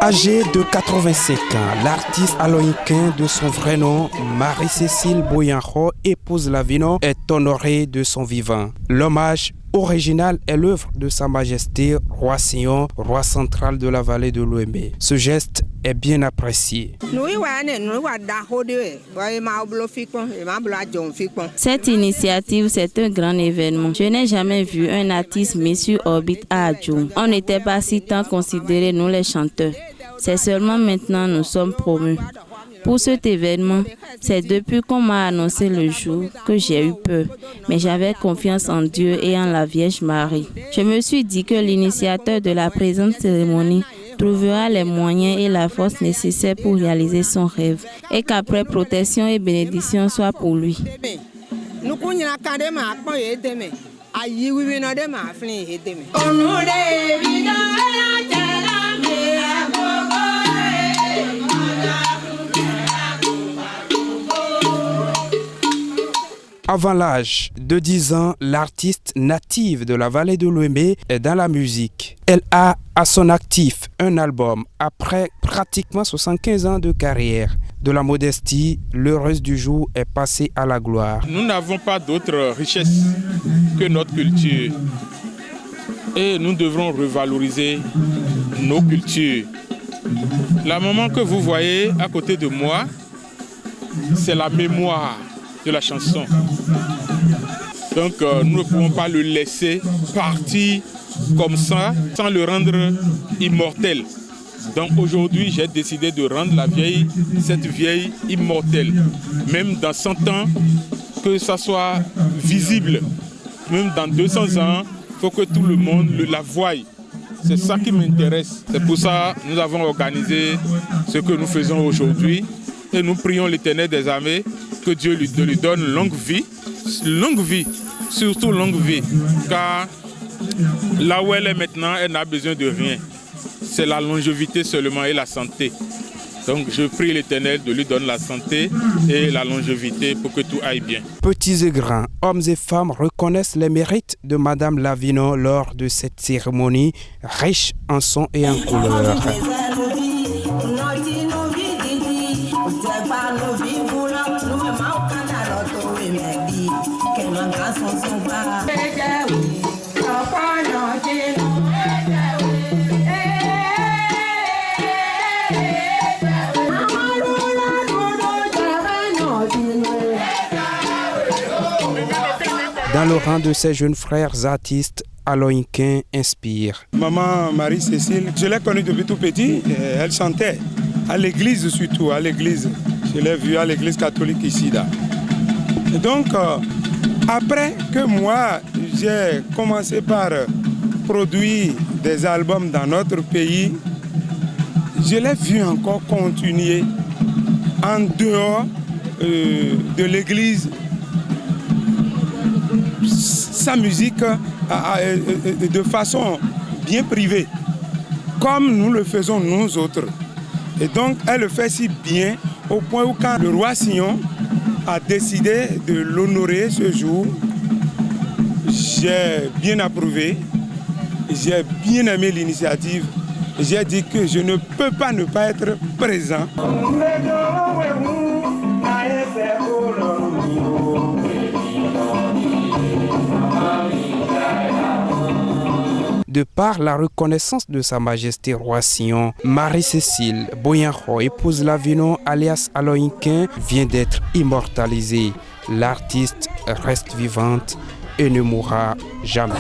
Âgée de 85 ans, l'artiste aloïcain de son vrai nom, Marie-Cécile Boyanjo, épouse Lavino, est honorée de son vivant. L'hommage original est l'œuvre de Sa Majesté Roi Sion, roi central de la vallée de l'Ouémé. Ce geste est bien apprécié. Cette initiative, c'est un grand événement. Je n'ai jamais vu un artiste mis sur orbite à Adjoum. On n'était pas si tant considérés, nous les chanteurs. C'est seulement maintenant nous sommes promus. Pour cet événement, c'est depuis qu'on m'a annoncé le jour que j'ai eu peur. Mais j'avais confiance en Dieu et en la Vierge Marie. Je me suis dit que l'initiateur de la présente cérémonie trouvera les moyens et la force nécessaires pour réaliser son rêve et qu'après protection et bénédiction soit pour lui. Avant l'âge de 10 ans, l'artiste native de la vallée de l'Ouémé est dans la musique. Elle a à son actif un album après pratiquement 75 ans de carrière. De la modestie, l'heureuse du jour est passée à la gloire. Nous n'avons pas d'autre richesse que notre culture. Et nous devrons revaloriser nos cultures. La maman que vous voyez à côté de moi, c'est la mémoire de la chanson. Donc nous ne pouvons pas le laisser partir comme ça sans le rendre immortel. Donc aujourd'hui j'ai décidé de rendre cette vieille immortelle. Même dans 100 ans, que ça soit visible. Même dans 200 ans, il faut que tout le monde la voie. C'est ça qui m'intéresse. C'est pour ça que nous avons organisé ce que nous faisons aujourd'hui. Et nous prions l'Éternel des armées que Dieu lui donne longue vie, surtout longue vie, car là où elle est maintenant, elle n'a besoin de rien. C'est la longévité seulement et la santé. Donc je prie l'Éternel de lui donner la santé et la longévité pour que tout aille bien. Petits et grands, hommes et femmes reconnaissent les mérites de Madame Lavino lors de cette cérémonie riche en sons et en couleurs. Dans le rang de ces jeunes frères artistes, aloïcains inspire. Maman Marie-Cécile, je l'ai connue depuis tout petit, elle chantait à l'église surtout, à l'église. Je l'ai vue à l'église catholique ici. Là. Et donc, après que moi, j'ai commencé par produire des albums dans notre pays, je l'ai vue encore continuer en dehors de l'église sa musique de façon bien privée, comme nous le faisons nous autres. Et donc, elle le fait si bien au point où quand le roi Sion a décidé de l'honorer ce jour, j'ai bien approuvé, j'ai bien aimé l'initiative. J'ai dit que je ne peux pas ne pas être présent. De par la reconnaissance de Sa Majesté Roi Sion, Marie-Cécile Boyanjo, épouse Lavino alias aloïcain, vient d'être immortalisée. L'artiste reste vivante et ne mourra jamais.